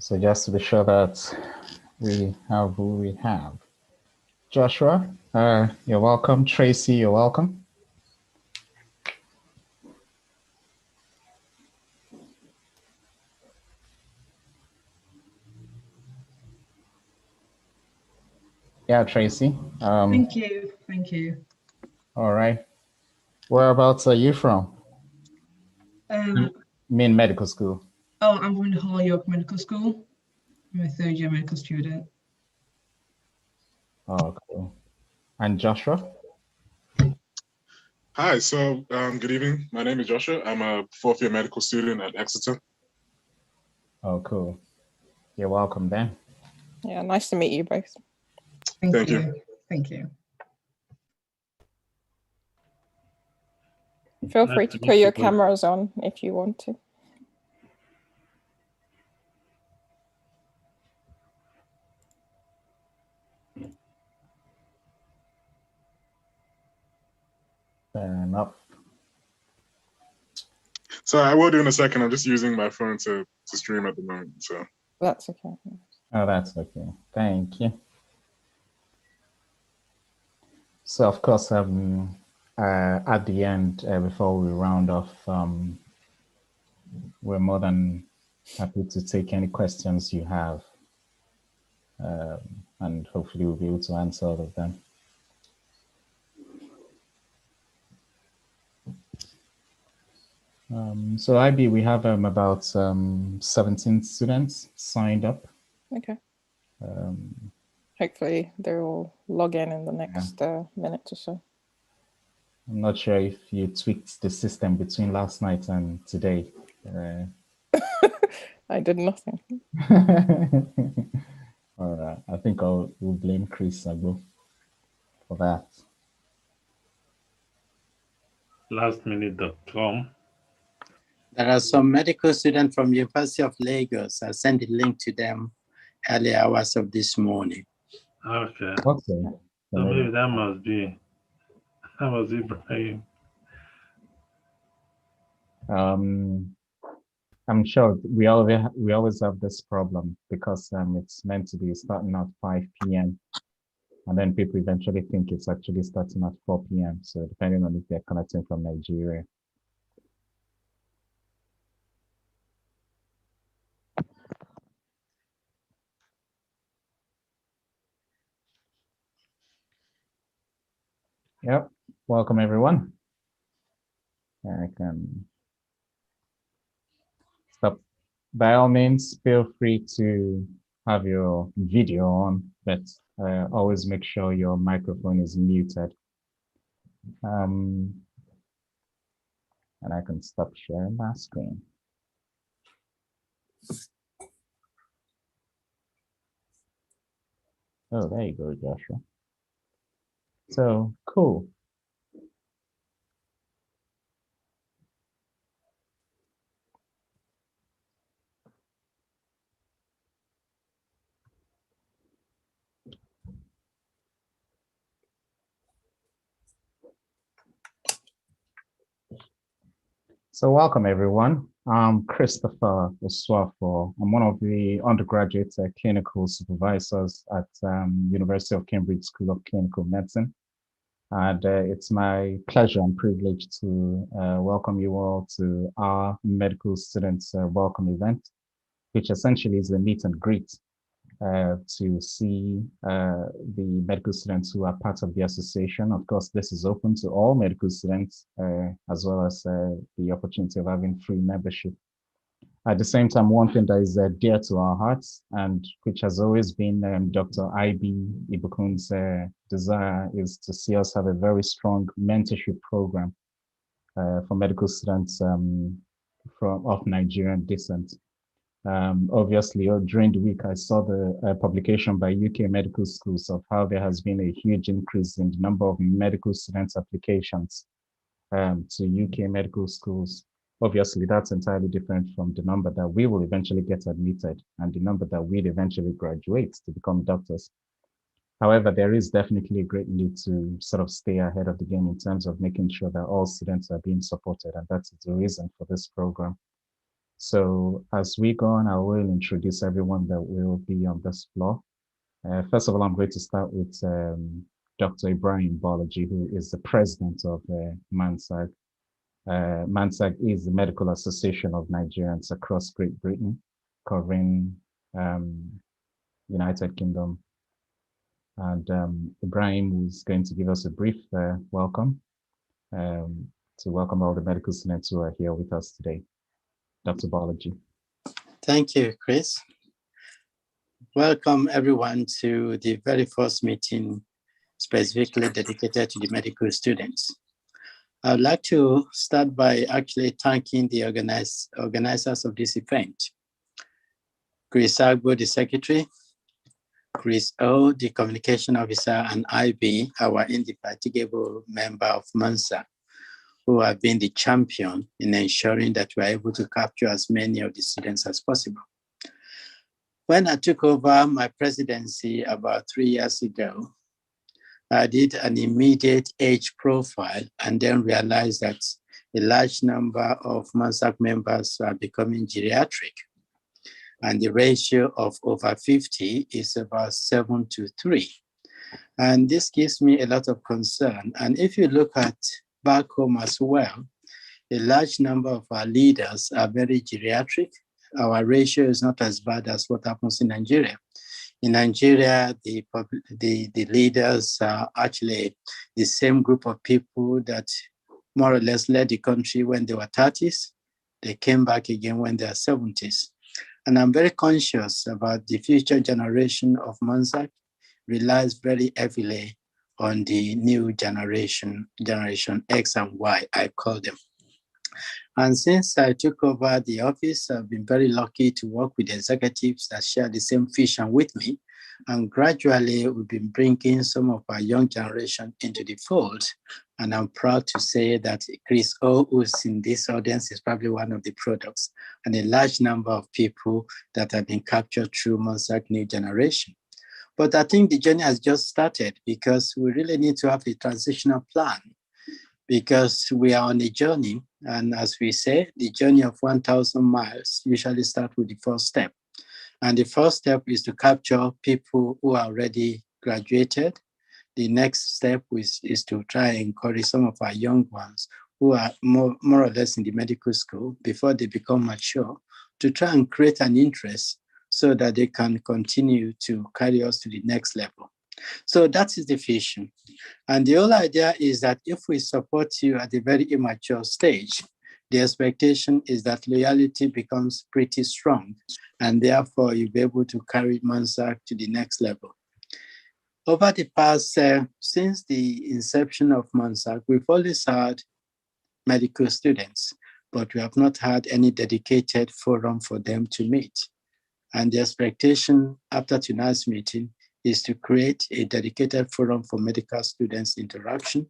So just to be sure that we have who we have. Joshua, you're welcome. Tracy, you're welcome. Yeah, Tracy. Thank you. Thank you. All right. Whereabouts are you from? Main medical school. Oh, I'm from the Holyoke Medical School. I'm a third-year medical student. Oh, cool. And Joshua? Hi, so good evening. My name is Joshua. I'm a fourth-year medical student at Exeter. Oh, cool. You're welcome, Ben. Yeah, nice to meet you both. Thank you. Thank you. Feel free to put your cameras on if you want to. Fair enough. So I will do in a second. I'm just using my phone to stream at the moment. So that's okay. Oh, that's okay. Thank you. So of course, at the end, before we round off, we're more than happy to take any questions you have, and hopefully we'll be able to answer all of them. So IB, we have about 17 students signed up. Okay. Hopefully they will log in the next minute or so. I'm not sure if you tweaked the system between last night and today. I did nothing. All right. I think we'll blame Chris Agbo for that. Lastminute.com. There are some medical students from University of Lagos. I sent a link to them early hours of this morning. Okay. Okay. So maybe that must be Ibrahim. I'm sure we always have this problem because it's meant to be starting at 5 p.m. and then people eventually think it's actually starting at 4 p.m. So depending on if they're connecting from Nigeria. Yep. Welcome everyone. I can stop. By all means, feel free to have your video on, but always make sure your microphone is muted. And I can stop sharing my screen. Oh, there you go, Joshua. So cool. So welcome everyone. I'm Christopher Osuafor. I'm one of the undergraduate clinical supervisors at University of Cambridge School of Clinical Medicine. And it's my pleasure and privilege to welcome you all to our medical students welcome event, which essentially is a meet and greet to see the medical students who are part of the association. Of course, this is open to all medical students, as well as the opportunity of having free membership. At the same time, one thing that is dear to our hearts and which has always been Dr. Ibukun's desire is to see us have a very strong mentorship program for medical students of Nigerian descent. Obviously, during the week, I saw the publication by UK medical schools of how there has been a huge increase in the number of medical students applications to UK medical schools. Obviously, that's entirely different from the number that we will eventually get admitted and the number that we'd eventually graduate to become doctors. However, there is definitely a great need to sort of stay ahead of the game in terms of making sure that all students are being supported, and that's the reason for this program. So as we go on, I will introduce everyone that will be on this floor. First of all, I'm going to start with Dr. Ibrahim Bolaji, who is the president of Mansag. Mansag is the medical association of Nigerians across Great Britain, covering United Kingdom. And Ibrahim is going to give us a brief welcome to welcome all the medical students who are here with us today. Dr. Bolaji. Thank you, Chris. Welcome everyone to the very first meeting specifically dedicated to the medical students. I'd like to start by actually thanking the organizers of this event. Chris Agbo, the secretary, Chris O, the communication officer, and IB, our indefatigable member of Mansag, who have been the champion in ensuring that we are able to capture as many of the students as possible. When I took over my presidency about 3 years ago, I did an immediate age profile and then realized that a large number of Mansag members are becoming geriatric. And the ratio of over 50 is about 7-3. And this gives me a lot of concern. And if you look at back home as well, a large number of our leaders are very geriatric. Our ratio is not as bad as what happens in Nigeria. In Nigeria, the leaders are actually the same group of people that more or less led the country when they were 30s. They came back again when they are 70s. And I'm very conscious about the future generation of Mansag relies very heavily on the new generation X and Y, I call them. And since I took over the office, I've been very lucky to work with executives that share the same vision with me. And gradually, we've been bringing some of our young generation into the fold. And I'm proud to say that Chris O, who's in this audience, is probably one of the products and a large number of people that have been captured through Mansag New Generation. But I think the journey has just started because we really need to have a transitional plan because we are on a journey. And as we say, the journey of 1,000 miles usually starts with the first step. And the first step is to capture people who are already graduated. The next step is to try and encourage some of our young ones who are more or less in the medical school before they become mature to try and create an interest so that they can continue to carry us to the next level. So that is the vision. And the whole idea is that if we support you at a very immature stage, the expectation is that loyalty becomes pretty strong, and therefore you'll be able to carry Mansag to the next level. Over the past, since the inception of Mansag, we've always had medical students, but we have not had any dedicated forum for them to meet. And the expectation after tonight's meeting is to create a dedicated forum for medical students interaction.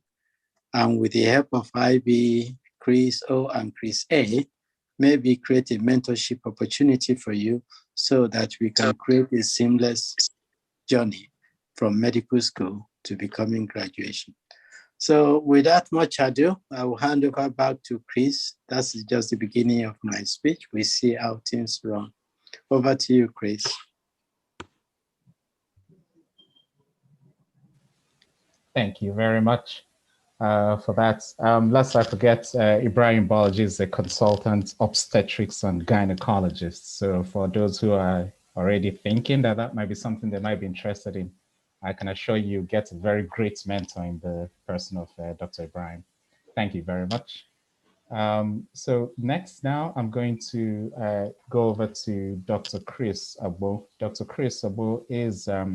And with the help of IB, Chris O, and Chris A, maybe create a mentorship opportunity for you so that we can create a seamless journey from medical school to becoming graduation. So without much ado, I will hand over back to Chris. That's just the beginning of my speech. We see how things run. Over to you, Chris. Thank you very much for that. Lest I forget, Ibrahim Bolaji is a consultant obstetrics and gynecologist. So for those who are already thinking that that might be something they might be interested in, I can assure you get a very great mentor in the person of Dr. Ibrahim. Thank you very much. So next now, I'm going to go over to Dr. Chris Agbo. Dr. Chris Agbo is a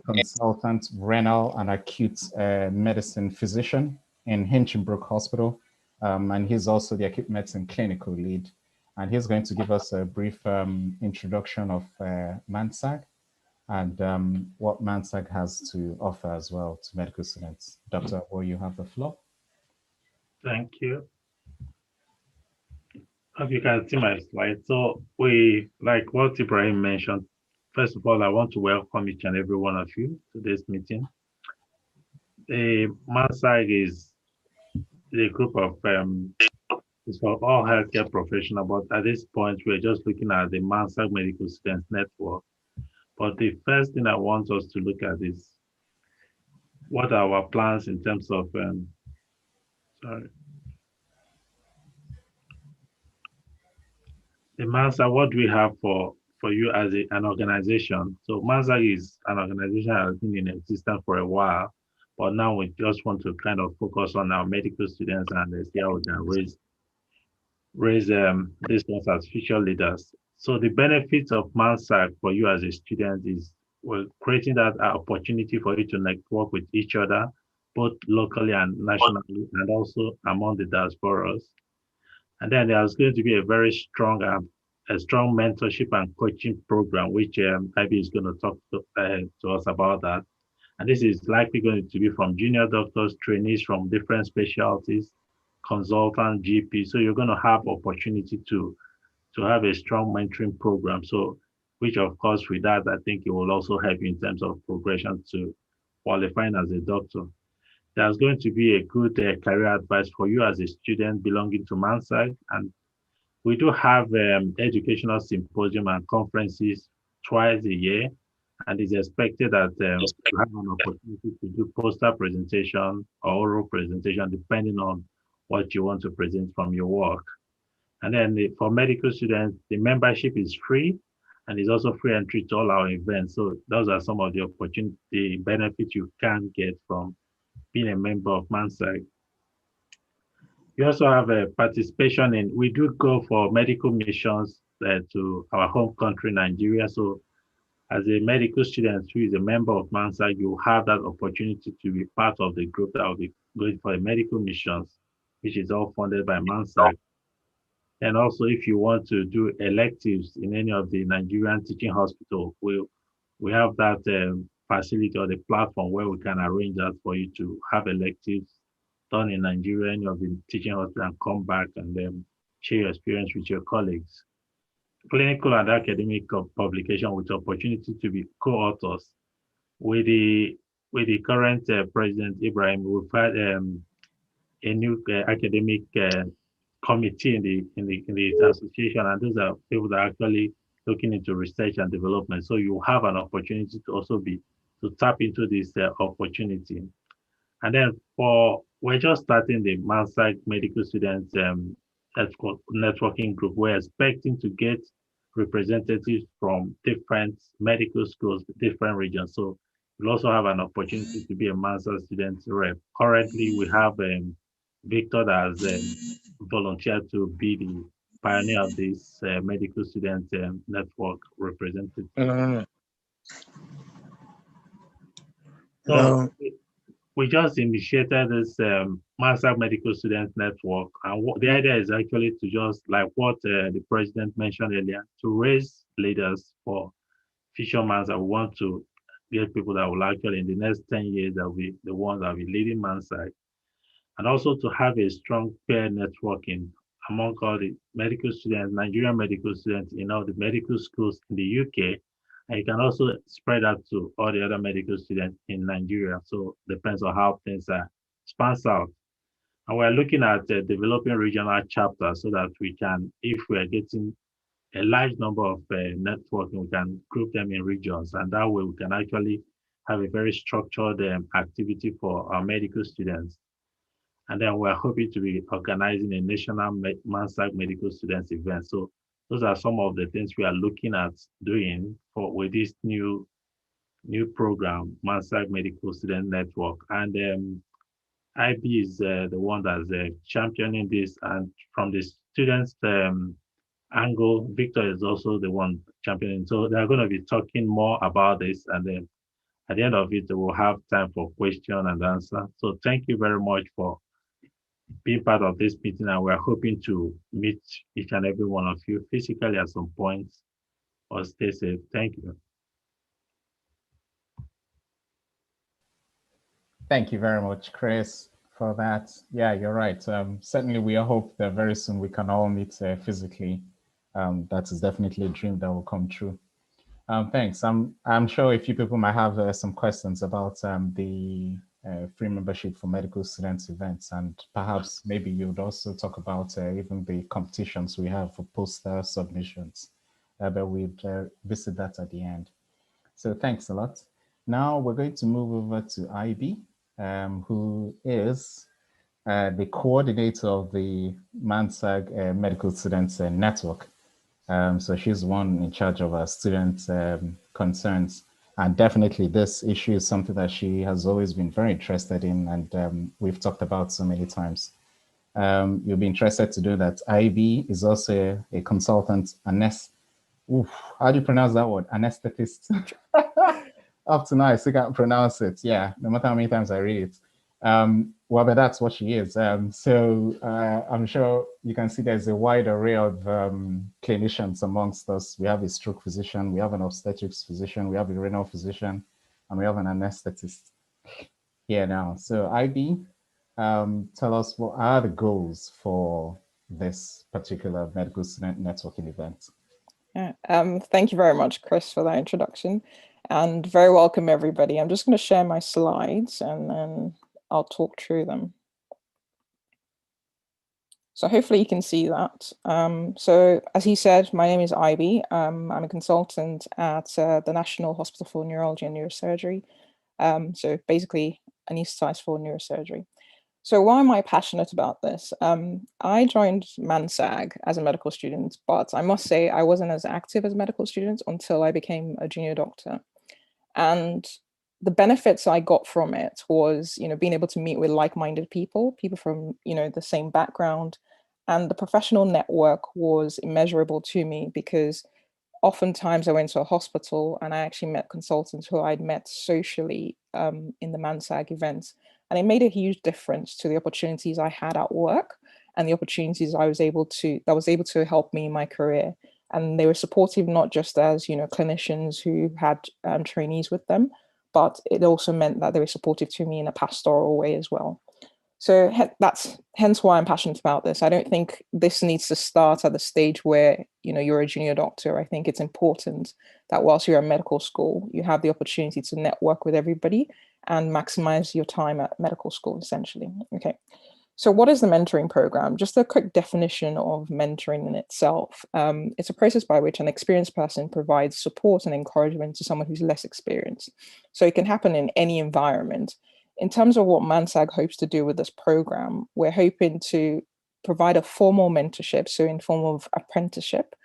consultant renal and acute medicine physician in Hinchinbrook Hospital. And he's also the acute medicine clinical lead. And he's going to give us a brief introduction of Mansag and what Mansag has to offer as well to medical students. Dr. Agbo, you have the floor. Thank you. As you can see my slide, so we, like what Ibrahim mentioned, first of all, I want to welcome each and every one of you to this meeting. The Mansag is a group of It's for all healthcare professionals, but at this point, we're just looking at the Mansag Medical Students Network. But the first thing I want us to look at is what are our plans in terms of, the Mansag, what do we have for you as an organization? So Mansag is an organization that has been in existence for a while, but now we just want to kind of focus on our medical students and see how we can raise these ones as future leaders. So the benefits of Mansag for you as a student is, well, creating that opportunity for you to network with each other, both locally and nationally, and also among the diasporas. And then there's going to be a strong mentorship and coaching program, which IB is going to talk to us about that. And this is likely going to be from junior doctors, trainees from different specialties, consultant, GP. So you're going to have opportunity to have a strong mentoring program. So, which of course with that, I think it will also help you in terms of progression to qualifying as a doctor. There's going to be a good career advice for you as a student belonging to Mansag. And we do have educational symposium and conferences twice a year. And it's expected that you have an opportunity to do poster presentation or oral presentation, depending on what you want to present from your work. And then for medical students, the membership is free and it's also free entry to all our events. So those are some of the opportunity benefits you can get from being a member of Mansag. You also have a participation we do go for medical missions to our home country, Nigeria. So as a medical student who is a member of Mansag, you have that opportunity to be part of the group that will be going for the medical missions, which is all funded by Mansag. And also, if you want to do electives in any of the Nigerian teaching hospitals, we have that facility or the platform where we can arrange that for you to have electives done in Nigeria, any of the teaching hospitals, and come back and then share your experience with your colleagues. Clinical and academic publication with opportunity to be co-authors. With the current President Ibrahim, we've had a new academic committee in the association, and those are people that are actually looking into research and development. So you have an opportunity to also to tap into this opportunity. And then we're just starting the Mansag Medical Students networking group. We're expecting to get representatives from different medical schools, different regions. So we'll also have an opportunity to be a Mansag student rep. Currently, we have Victor that has volunteered to be the pioneer of this medical student network representative. So we just initiated this Mansag Medical Student Network. And the idea is actually to just, like what the president mentioned earlier, to raise leaders for future Mansag. We want to get people that will actually, in the next 10 years, that will be the ones that will be leading Mansag. And also to have a strong peer networking among all the medical students, Nigerian medical students in all the medical schools in the UK. And you can also spread out to all the other medical students in Nigeria. So depends on how things are spans out. And we're looking at developing regional chapters so that we can, if we're getting a large number of networking, we can group them in regions. And that way we can actually have a very structured activity for our medical students. And then we're hoping to be organizing a national Mansag medical students event. So those are some of the things we are looking at doing with this new program, Mansag Medical Student Network. And IB is the one that's championing this. And from the students' angle, Victor is also the one championing. So they're going to be talking more about this. And then at the end of it, we'll have time for question and answer. So thank you very much for being part of this meeting, and we're hoping to meet each and every one of you physically at some point. Or stay safe. Thank you. Thank you very much, Chris, for that. Yeah, you're right. Certainly, we hope that very soon we can all meet physically. That is definitely a dream that will come true. Thanks. I'm sure a few people might have some questions about the free membership for medical students events, and perhaps maybe you would also talk about even the competitions we have for poster submissions, but we'd visit that at the end. So thanks a lot. Now we're going to move over to IB, who is the coordinator of the Mansag Medical Students Network. So she's the one in charge of our student concerns. And definitely this issue is something that she has always been very interested in, and we've talked about so many times. You'll be interested to know that IB is also a consultant, how do you pronounce that word? Anesthetist. Up to now, I still can't pronounce it. Yeah, no matter how many times I read it. Well, but that's what she is. So I'm sure you can see there's a wide array of clinicians amongst us. We have a stroke physician, we have an obstetrics physician, we have a renal physician, and we have an anesthetist here now. So IB, tell us what are the goals for this particular medical student networking event? Yeah, thank you very much, Chris, for that introduction, and very welcome, everybody. I'm just going to share my slides and then I'll talk through them. So hopefully you can see that. So as he said, my name is Ivy. I'm a consultant at the National Hospital for Neurology and Neurosurgery. So basically anesthetized for neurosurgery. So why am I passionate about this? I joined Mansag as a medical student, but I must say I wasn't as active as a medical student until I became a junior doctor. And the benefits I got from it was, being able to meet with like-minded people from, the same background. And the professional network was immeasurable to me because oftentimes I went to a hospital and I actually met consultants who I'd met socially in the Mansag events. And it made a huge difference to the opportunities I had at work and the opportunities that was able to help me in my career. And they were supportive, not just as, clinicians who had trainees with them, but it also meant that they were supportive to me in a pastoral way as well. So that's hence why I'm passionate about this. I don't think this needs to start at the stage where, you're a junior doctor. I think it's important that whilst you're at medical school, you have the opportunity to network with everybody and maximize your time at medical school, essentially. Okay. So what is the mentoring program? Just a quick definition of mentoring in itself. It's a process by which an experienced person provides support and encouragement to someone who's less experienced. So it can happen in any environment. In terms of what Mansag hopes to do with this program, we're hoping to provide a formal mentorship, so in form of apprenticeship.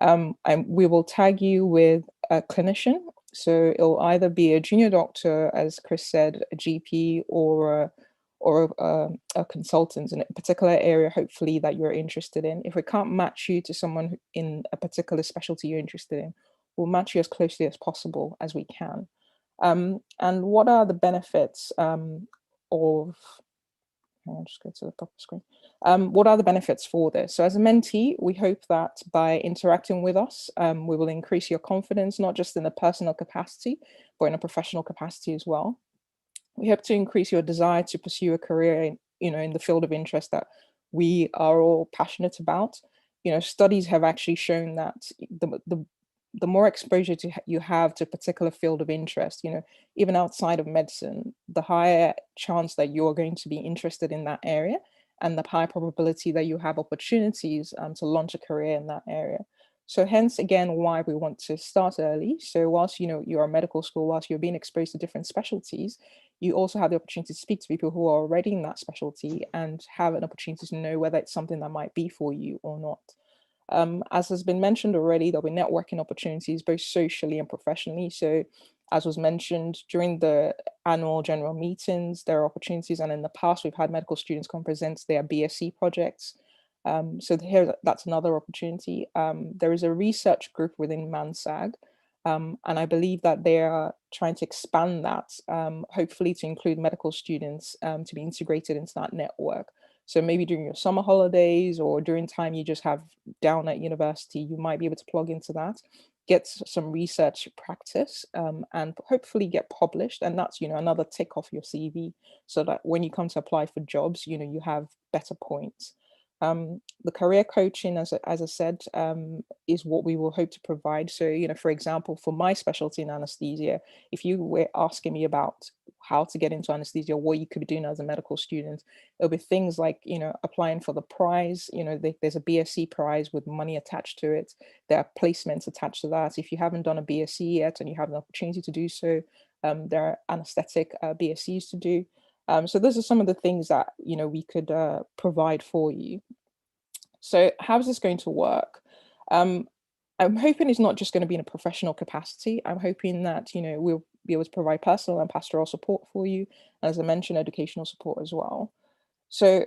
And we will tag you with a clinician. So it'll either be a junior doctor, as Chris said, a GP, or a consultant in a particular area, hopefully, that you're interested in. If we can't match you to someone in a particular specialty you're interested in, we'll match you as closely as possible as we can. And what are the benefits of, I'll just go to the proper screen. What are the benefits for this? So as a mentee, we hope that by interacting with us, we will increase your confidence, not just in a personal capacity, but in a professional capacity as well. We hope to increase your desire to pursue a career in the field of interest that we are all passionate about. Studies have actually shown that the more exposure you have to a particular field of interest, even outside of medicine, the higher chance that you're going to be interested in that area and the high probability that you have opportunities to launch a career in that area. So hence, again, why we want to start early. So whilst, you're a medical school, whilst you're being exposed to different specialties, you also have the opportunity to speak to people who are already in that specialty and have an opportunity to know whether it's something that might be for you or not. As has been mentioned already, there'll be networking opportunities, both socially and professionally. So as was mentioned, during the annual general meetings, there are opportunities. And in the past, we've had medical students come present their BSc projects. So here, that's another opportunity. There is a research group within Mansag, and I believe that they are trying to expand that, hopefully to include medical students to be integrated into that network. So maybe during your summer holidays or during time you just have down at university, you might be able to plug into that, get some research practice, and hopefully get published. And that's, another tick off your CV so that when you come to apply for jobs, you have better points. The career coaching, as I said, is what we will hope to provide. So, for example, for my specialty in anesthesia, if you were asking me about how to get into anesthesia, what you could be doing as a medical student, it'll be things like, applying for the prize. There's a BSc prize with money attached to it. There are placements attached to that. If you haven't done a BSc yet and you have an opportunity to do so, there are anesthetic BScs to do. So those are some of the things that, we could provide for you. So how is this going to work? I'm hoping it's not just going to be in a professional capacity. I'm hoping that, we'll be able to provide personal and pastoral support for you. As I mentioned, educational support as well. So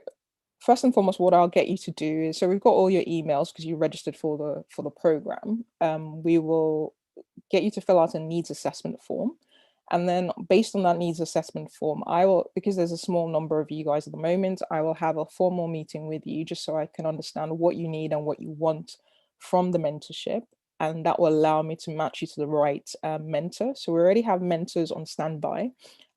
first and foremost, what I'll get you to do is, so we've got all your emails because you registered for the program. We will get you to fill out a needs assessment form. And then based on that needs assessment form, I will, because there's a small number of you guys at the moment, I will have a formal meeting with you just so I can understand what you need and what you want from the mentorship. And that will allow me to match you to the right mentor. So we already have mentors on standby,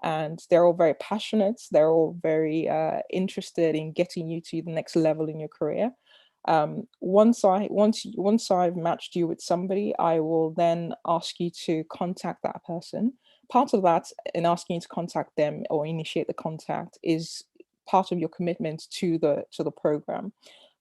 and they're all very passionate. They're all very interested in getting you to the next level in your career. Once I've matched you with somebody, I will then ask you to contact that person. Part of that, in asking you to contact them or initiate the contact, is part of your commitment to the program.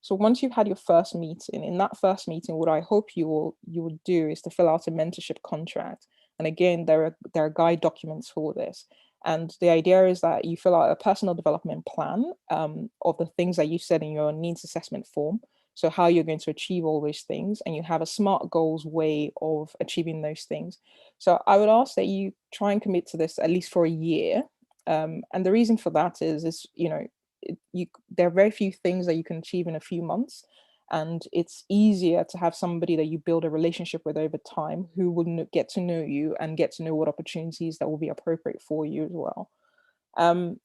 So once you've had your first meeting, in that first meeting, what I hope you will do is to fill out a mentorship contract. And again, there are guide documents for this. And the idea is that you fill out a personal development plan of the things that you said in your needs assessment form. So how you're going to achieve all those things, and you have a SMART goals way of achieving those things. So I would ask that you try and commit to this at least for a year. And the reason for that is there are very few things that you can achieve in a few months. And it's easier to have somebody that you build a relationship with over time who will get to know you and get to know what opportunities that will be appropriate for you as well.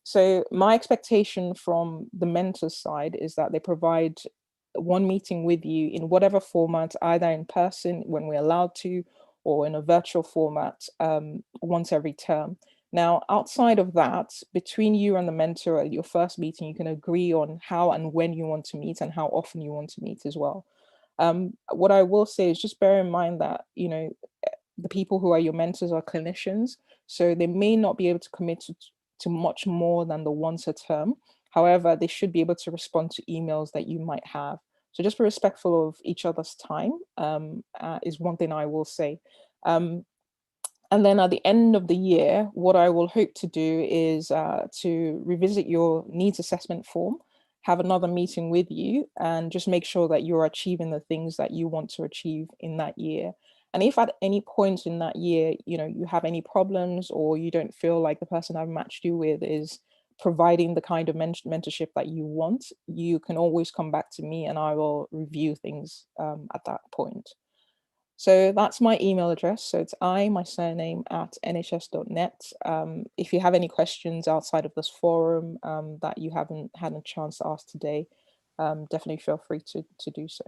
So my expectation from the mentor side is that they provide one meeting with you in whatever format, either in person when we're allowed to, or in a virtual format once every term. Now, outside of that, between you and the mentor at your first meeting, you can agree on how and when you want to meet and how often you want to meet as well. What I will say is just bear in mind that, the people who are your mentors are clinicians, so they may not be able to commit to much more than the once a term. However, they should be able to respond to emails that you might have. So just be respectful of each other's time is one thing I will say. And then at the end of the year, what I will hope to do is to revisit your needs assessment form, have another meeting with you, and just make sure that you're achieving the things that you want to achieve in that year. And if at any point in that year, you have any problems, or you don't feel like the person I've matched you with is providing the kind of mentorship that you want, you can always come back to me and I will review things at that point. So that's my email address. So it's my surname at nhs.net. If you have any questions outside of this forum that you haven't had a chance to ask today, definitely feel free to do so.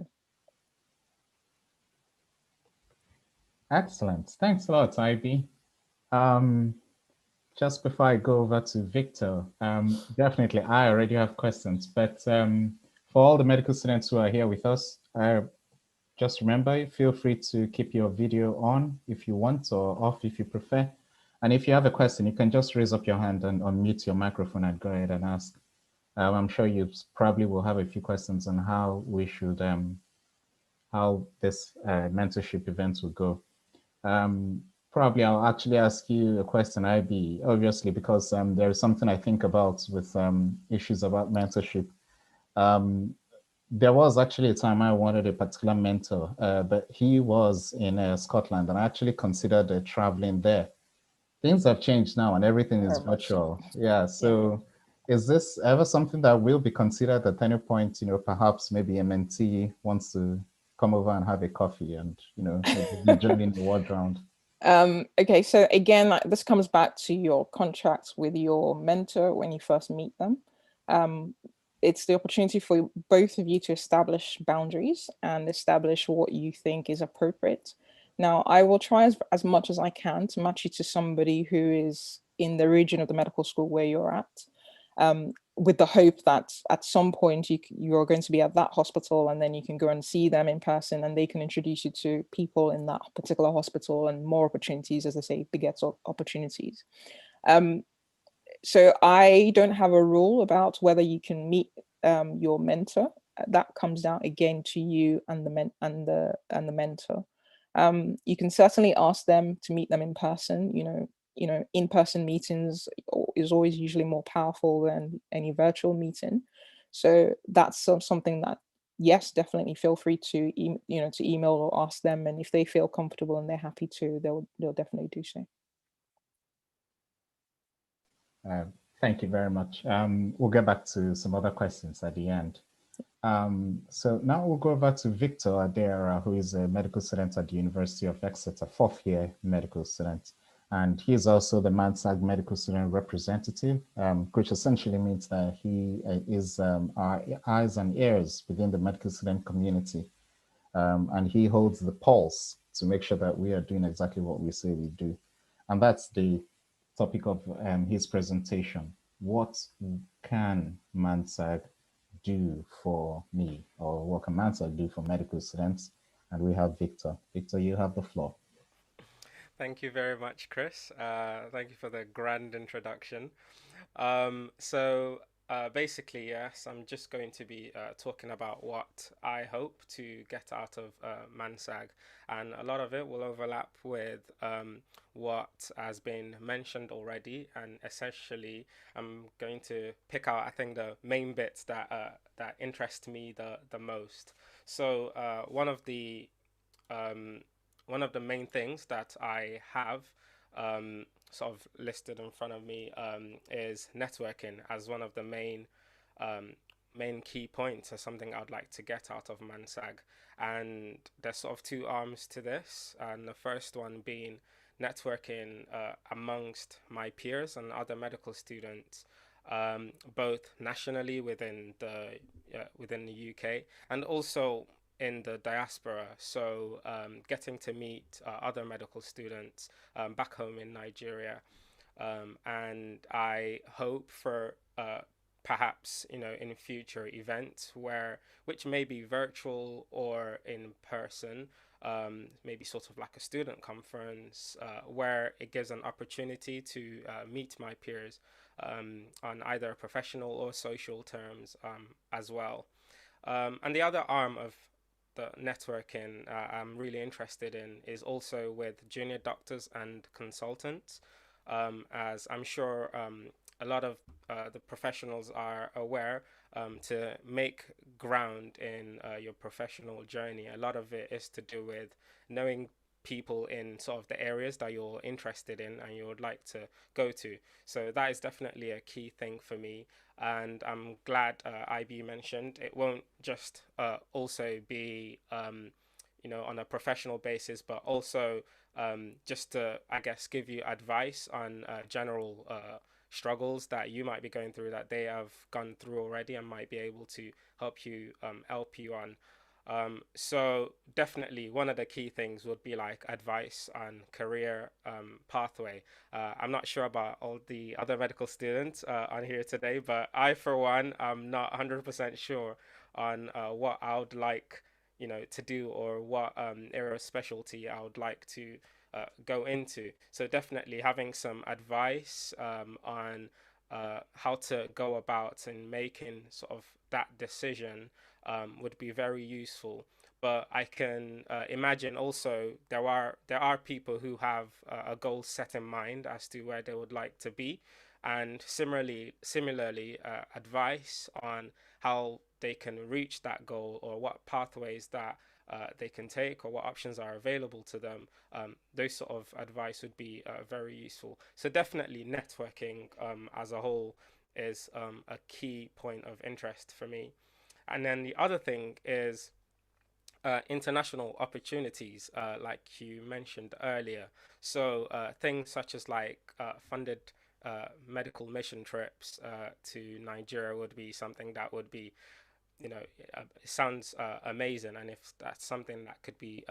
Excellent. Thanks a lot, Ivy. Just before I go over to Victor, definitely I already have questions, but for all the medical students who are here with us, just remember, feel free to keep your video on if you want, or off if you prefer. And if you have a question, you can just raise up your hand and unmute your microphone and go ahead and ask. I'm sure you probably will have a few questions on how we should, how this mentorship event will go. Probably I'll actually ask you a question, IB, obviously, because there is something I think about with issues about mentorship. There was actually a time I wanted a particular mentor, but he was in Scotland, and I actually considered traveling there. Things have changed now and everything is virtual. Yeah, so is this ever something that will be considered at any point, perhaps maybe a mentee wants to come over and have a coffee and, joining the word round? Okay, so again, this comes back to your contracts with your mentor when you first meet them. It's the opportunity for both of you to establish boundaries and establish what you think is appropriate. Now, I will try as much as I can to match you to somebody who is in the region of the medical school where you're at. with the hope that at some point you're going to be at that hospital, and then you can go and see them in person, and they can introduce you to people in that particular hospital, and more opportunities, as I say, begets opportunities. So I don't have a rule about whether you can meet your mentor. That comes down again to you and the mentor. You can certainly ask them to meet them in person. In-person meetings is always usually more powerful than any virtual meeting. So that's something that, yes, definitely feel free to email or ask them, and if they feel comfortable and they're happy to, they'll definitely do so. Thank you very much. We'll get back to some other questions at the end. So now we'll go over to Victor Adeyera, who is a medical student at the University of Exeter, fourth year medical student. And he is also the Mansag medical student representative, which essentially means that he is our eyes and ears within the medical student community. And he holds the pulse to make sure that we are doing exactly what we say we do. And that's the topic of his presentation. What can Mansag do for me, or what can Mansag do for medical students? And we have Victor. Victor, you have the floor. Thank you very much, Chris. Thank you for the grand introduction. Basically, yes, I'm just going to be talking about what I hope to get out of Mansag, and a lot of it will overlap with what has been mentioned already, and essentially I'm going to pick out, I think, the main bits that that interest me the most. So one of the main things that I have sort of listed in front of me is networking as one of the main key points, or something I'd like to get out of Mansag. And there's sort of two arms to this, and the first one being networking amongst my peers and other medical students, both nationally within the UK, and also in the diaspora. So getting to meet other medical students back home in Nigeria, and I hope for perhaps in future events which may be virtual or in person, maybe sort of like a student conference, where it gives an opportunity to meet my peers on either professional or social terms as well. And the other arm of the networking I'm really interested in is also with junior doctors and consultants, as I'm sure a lot of the professionals are aware. To make ground in your professional journey, a lot of it is to do with knowing people in sort of the areas that you're interested in and you would like to go to. So that is definitely a key thing for me, and I'm glad IB mentioned it won't just also be on a professional basis, but also just to, I guess, give you advice on general struggles that you might be going through, that they have gone through already, and might be able to help you on. So definitely one of the key things would be like advice on career pathway. I'm not sure about all the other medical students on here today, but I, for one, am not 100% sure on what I would like, to do, or what area of specialty I would like to go into. So definitely having some advice on how to go about and making sort of that decision would be very useful. But I can imagine also there are people who have a goal set in mind as to where they would like to be, and similarly advice on how they can reach that goal, or what pathways that they can take, or what options are available to them. Those sort of advice would be very useful. So definitely networking as a whole is a key point of interest for me. And then the other thing is international opportunities, like you mentioned earlier. So things such as like funded medical mission trips to Nigeria would be something that would be, it sounds amazing. And if that's something that could be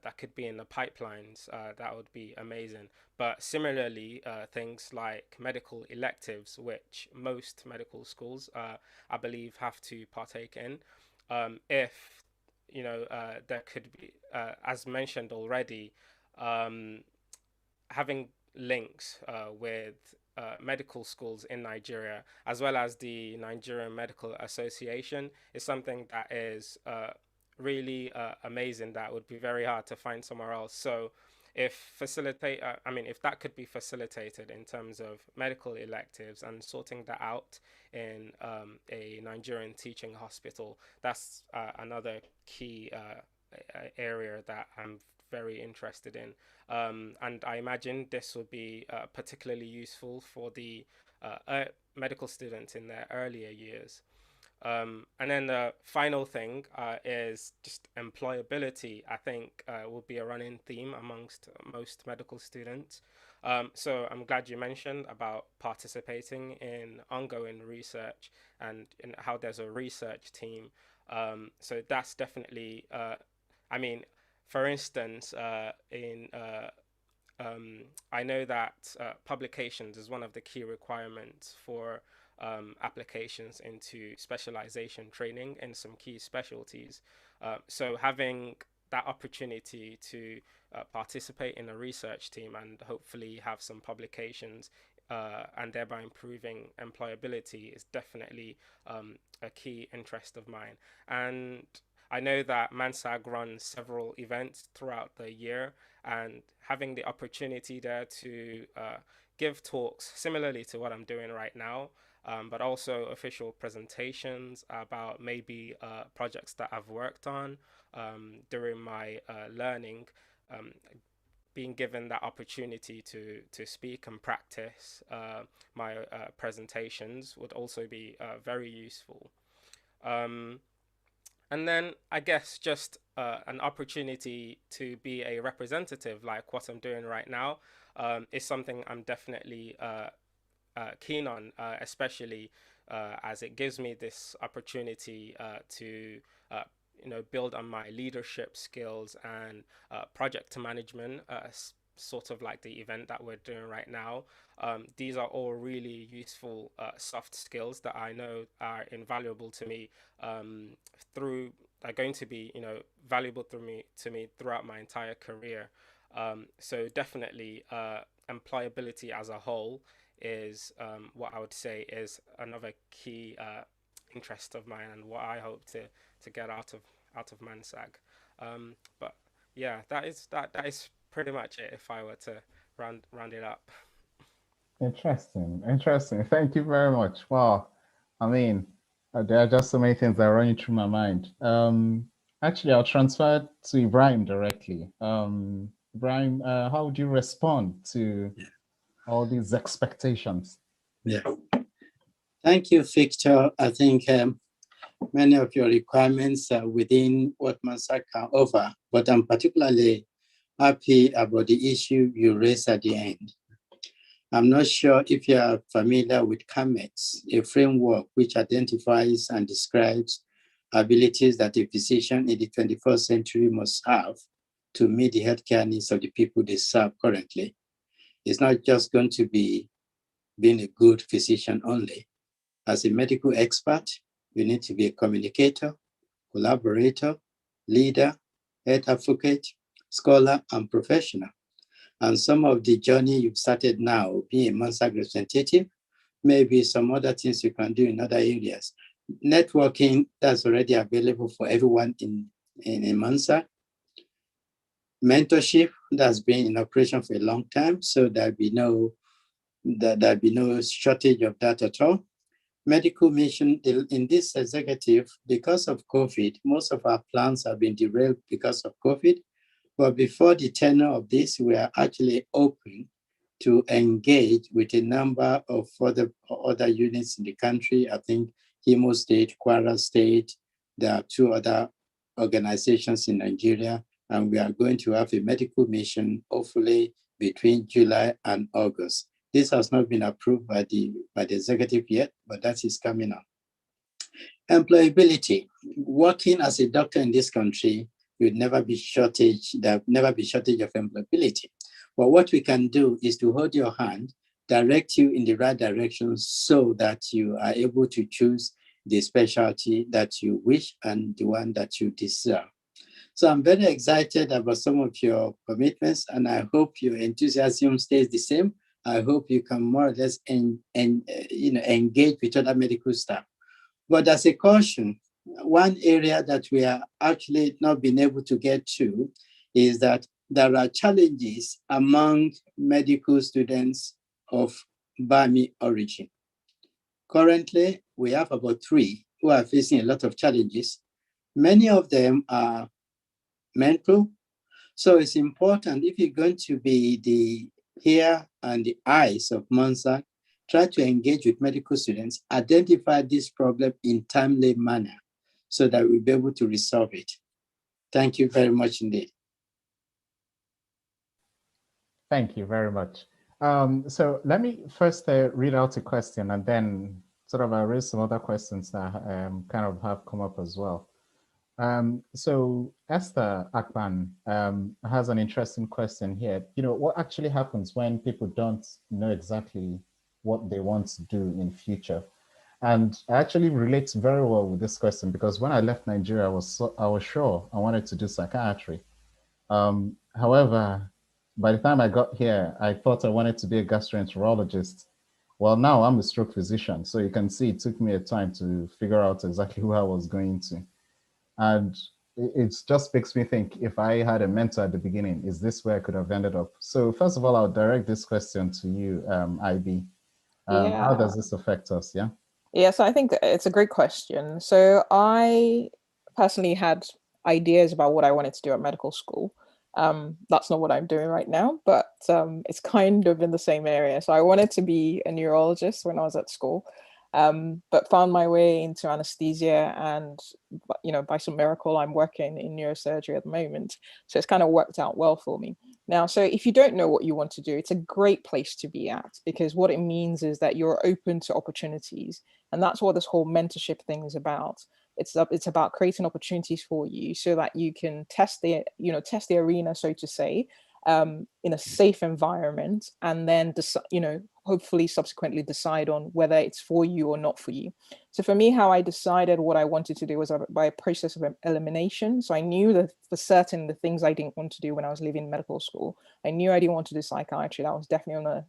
that could be in the pipelines, that would be amazing. But similarly, things like medical electives, which most medical schools, I believe, have to partake in. If there could be, as mentioned already, having links with medical schools in Nigeria, as well as the Nigerian Medical Association, is something that is really amazing. That would be very hard to find somewhere else. So, if that could be facilitated in terms of medical electives and sorting that out in a Nigerian teaching hospital, that's another key area that I'm very interested in. And I imagine this will be particularly useful for the medical students in their earlier years. And then the final thing is just employability. I think will be a running theme amongst most medical students. So I'm glad you mentioned about participating in ongoing research and how there's a research team. So that's definitely, for instance, I know that publications is one of the key requirements for applications into specialization training in some key specialties. So having that opportunity to participate in a research team and hopefully have some publications and thereby improving employability is definitely a key interest of mine. And I know that Mansag runs several events throughout the year, and having the opportunity there to give talks similarly to what I'm doing right now, but also official presentations about maybe projects that I've worked on during my learning, being given that opportunity to speak and practice my presentations would also be very useful. And then I guess just an opportunity to be a representative like what I'm doing right now is something I'm definitely keen on, especially as it gives me this opportunity to build on my leadership skills and project management, sort of like the event that we're doing right now. These are all really useful soft skills that I know are invaluable to me are going to be valuable to me throughout my entire career. So definitely employability as a whole is what I would say is another key interest of mine and what I hope to get out of Mansag. But yeah, that is pretty much it if I were to round it up. Interesting. Thank you very much. Wow. There are just so many things that are running through my mind. Actually, I'll transfer to Ibrahim directly. Ibrahim, how would you respond to all these expectations? Yeah. Thank you, Victor. I think many of your requirements are within what Mansag can offer, but I'm particularly happy about the issue you raised at the end. I'm not sure if you are familiar with CAMEX, a framework which identifies and describes abilities that a physician in the 21st century must have to meet the healthcare needs of the people they serve currently. It's not just going to be being a good physician only. As a medical expert, you need to be a communicator, collaborator, leader, health advocate, scholar, and professional. And some of the journey you've started now, being a Mansag representative, maybe some other things you can do in other areas. Networking, that's already available for everyone in Mansag. Mentorship, that's been in operation for a long time, so there'll be no shortage of that at all. Medical mission in this executive, because of COVID, most of our plans have been derailed because of COVID. But before the tenure of this, we are actually open to engage with a number of other units in the country. I think Imo State, Kwara State, there are 2 other organizations in Nigeria, and we are going to have a medical mission, hopefully between July and August. This has not been approved by the executive yet, but that is coming up. Employability. Working as a doctor in this country will never be shortage. There will never be shortage of employability. But what we can do is to hold your hand, direct you in the right direction so that you are able to choose the specialty that you wish and the one that you deserve. So I'm very excited about some of your commitments, and I hope your enthusiasm stays the same. I hope you can more or less engage with other medical staff. But as a caution, one area that we are actually not been able to get to is that there are challenges among medical students of Bami origin. Currently, we have about 3 who are facing a lot of challenges. Many of them are mental. So it's important, if you're going to be the ear and the eyes of Mansag, try to engage with medical students, identify this problem in timely manner so that we'll be able to resolve it. Thank you very much indeed. Thank you very much. So let me first read out a question and then sort of raise some other questions that kind of have come up as well. So Esther Akpan has an interesting question here. You know, what actually happens when people don't know exactly what they want to do in future? And I actually relate very well with this question because when I left Nigeria, I was sure I wanted to do psychiatry. However, by the time I got here, I thought I wanted to be a gastroenterologist. Well, now I'm a stroke physician, so you can see it took me a time to figure out exactly who I was going to. And it just makes me think, if I had a mentor at the beginning, is this where I could have ended up? So first of all, I'll direct this question to you, IB. How does this affect us? Yeah. Yeah, so I think that it's a great question. So I personally had ideas about what I wanted to do at medical school. That's not what I'm doing right now, but it's kind of in the same area. So I wanted to be a neurologist when I was at school, but found my way into anesthesia, and by some miracle, I'm working in neurosurgery at the moment. So it's kind of worked out well for me. Now, so if you don't know what you want to do, it's a great place to be at, because what it means is that you're open to opportunities. And that's what this whole mentorship thing is about. It's about creating opportunities for you so that you can test the arena, so to say, in a safe environment, and then hopefully subsequently decide on whether it's for you or not for you. So for me, how I decided what I wanted to do was by a process of elimination. So I knew that for certain the things I didn't want to do when I was leaving medical school. I knew I didn't want to do psychiatry. That was definitely on a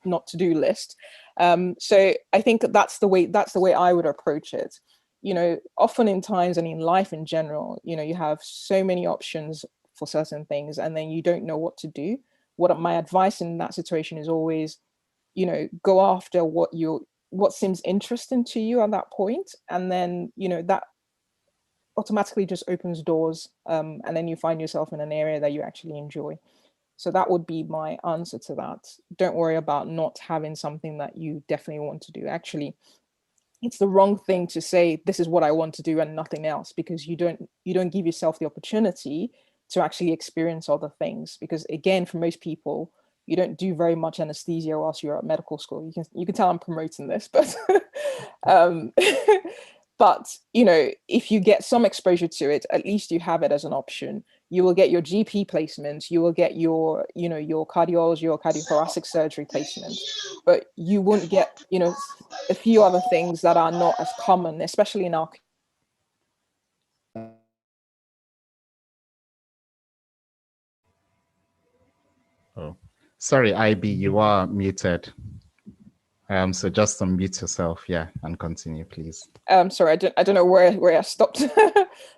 not to do list. So I think that's the way I would approach it. Often in times and in life in general, you have so many options for certain things, and then you don't know what to do. What my advice in that situation is always, go after what seems interesting to you at that point, and then that automatically just opens doors, and then you find yourself in an area that you actually enjoy. So that would be my answer to that. Don't worry about not having something that you definitely want to do. Actually, it's the wrong thing to say, this is what I want to do and nothing else, because you don't give yourself the opportunity to actually experience other things. Because again, for most people, you don't do very much anesthesia whilst you're at medical school. You can tell I'm promoting this, but but if you get some exposure to it, at least you have it as an option. You will get your GP placements, you will get your your cardiology or cardiothoracic surgery placements, but you won't get a few other things that are not as common, especially in our. Oh, sorry, IB, you are muted. So just unmute yourself, yeah, and continue, please. Sorry, I don't know where I stopped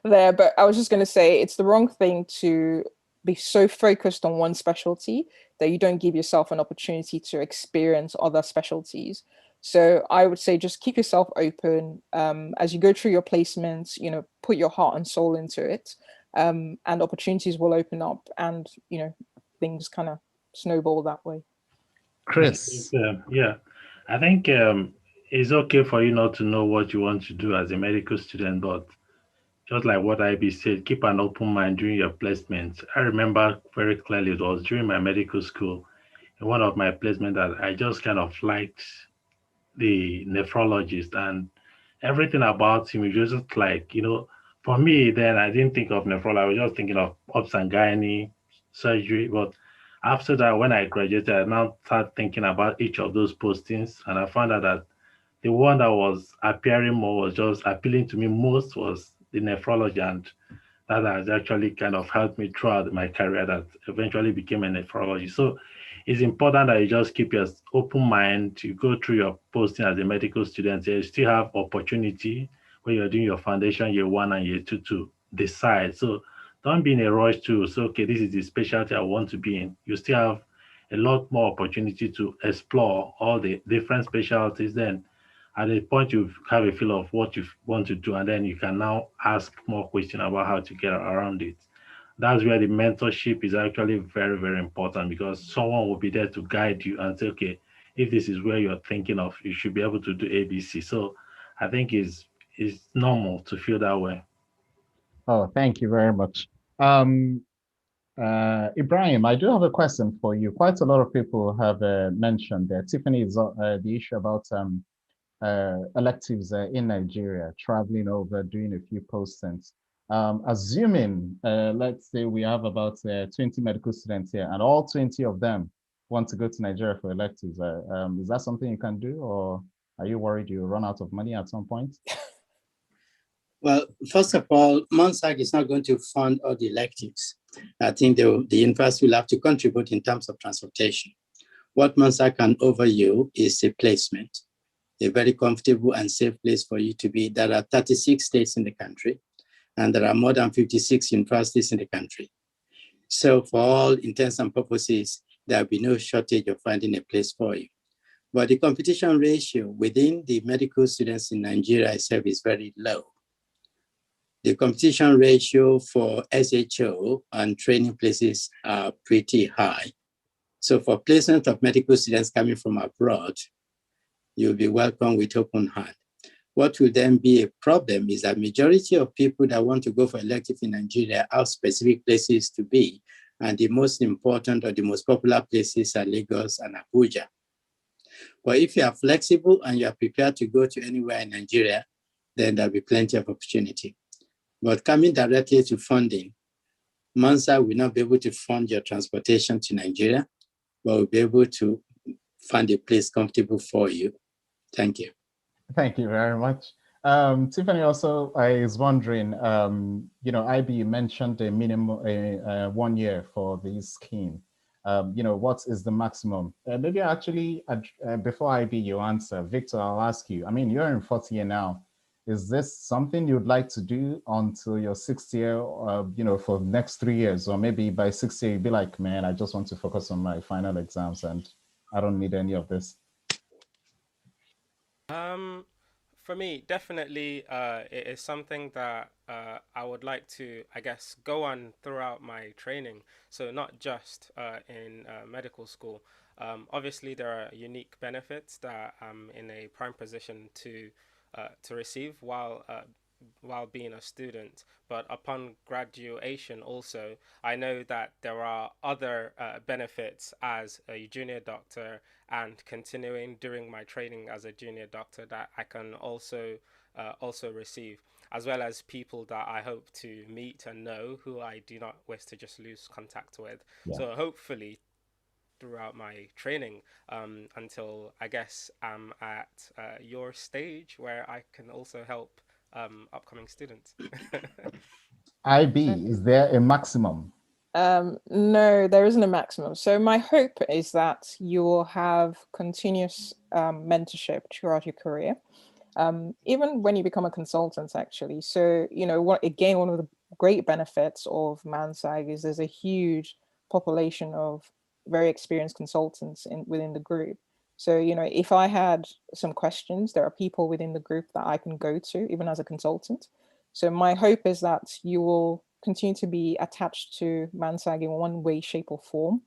there, but I was just going to say it's the wrong thing to be so focused on one specialty that you don't give yourself an opportunity to experience other specialties. So I would say just keep yourself open as you go through your placements. Put your heart and soul into it, and opportunities will open up, and things kind of snowball that way. Chris. Yeah, I think it's okay for you not to know what you want to do as a medical student, but just like what IB said, keep an open mind during your placement. I remember very clearly it was during my medical school, in one of my placements, that I just kind of liked the nephrologist, and everything about him. It was just like, for me, then I didn't think of nephrology. I was just thinking of obs and gynae surgery. But after that, when I graduated, I now started thinking about each of those postings, and I found out that the one that was appearing more was just appealing to me most was the nephrology, and that has actually kind of helped me throughout my career that eventually became a nephrology. So it's important that you just keep your open mind. You go through your posting as a medical student. You still have opportunity when you're doing your foundation year 1 and year 2 to decide. So don't be in a rush to say, okay, this is the specialty I want to be in. You still have a lot more opportunity to explore all the different specialties. Then at the point you have a feel of what you want to do, and then you can now ask more questions about how to get around it. That's where the mentorship is actually very, very important, because someone will be there to guide you and say, okay, if this is where you're thinking of, you should be able to do ABC. So I think it's normal to feel that way. Oh, thank you very much. Ibrahim, I do have a question for you. Quite a lot of people have mentioned that Tiffany is the issue about electives in Nigeria, traveling over, doing a few postings. Assuming, let's say we have about 20 medical students here, and all 20 of them want to go to Nigeria for electives. Is that something you can do, or are you worried you'll run out of money at some point? Well, first of all, Mansag is not going to fund all the electives. I think the university will have to contribute in terms of transportation. What Mansag can offer you is a placement, a very comfortable and safe place for you to be. There are 36 states in the country, and there are more than 56 universities in the country. So for all intents and purposes, there will be no shortage of finding a place for you. But the competition ratio within the medical students in Nigeria itself is very low. The competition ratio for SHO and training places are pretty high. So for placement of medical students coming from abroad, you'll be welcome with open hand. What will then be a problem is that majority of people that want to go for elective in Nigeria have specific places to be. And the most important or the most popular places are Lagos and Abuja. But if you are flexible and you are prepared to go to anywhere in Nigeria, then there'll be plenty of opportunity. But coming directly to funding, Mansag will not be able to fund your transportation to Nigeria, but will be able to find a place comfortable for you. Thank you. Thank you very much. Tiffany also, I was wondering, IB mentioned a minimum 1 year for this scheme. What is the maximum? Maybe actually, before IB you answer, Victor, I'll ask you. I mean, you're in 4th year now. Is this something you'd like to do until your 6th year, for the next 3 years? Or maybe by 6th year, you'd be like, man, I just want to focus on my final exams and I don't need any of this. For me, definitely, it is something that I would like to, I guess, go on throughout my training. So not just in medical school. Obviously, there are unique benefits that I'm in a prime position to receive while being a student. But upon graduation, also, I know that there are other benefits as a junior doctor and continuing during my training as a junior doctor that I can also receive, as well as people that I hope to meet and know who I do not wish to just lose contact with. Yeah. So hopefully throughout my training until I guess I'm at your stage where I can also help upcoming students. IB, is there a maximum? No, there isn't a maximum. So my hope is that you will have continuous mentorship throughout your career, even when you become a consultant, actually. So, one of the great benefits of Mansag is there's a huge population of very experienced consultants within the group. So, if I had some questions, there are people within the group that I can go to, even as a consultant. So my hope is that you will continue to be attached to Mansag in one way, shape, or form,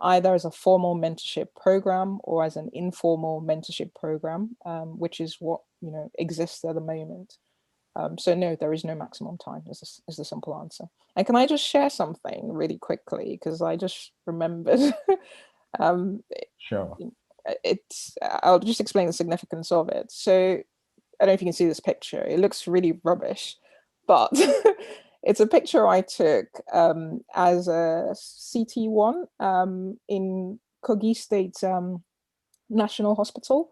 either as a formal mentorship program or as an informal mentorship program, which is what exists at the moment. So no, there is no maximum time, is the simple answer. And can I just share something really quickly, because I just remembered. Sure. I'll just explain the significance of it. So I don't know if you can see this picture. It looks really rubbish, but it's a picture I took as a CT1 in Kogi State National Hospital.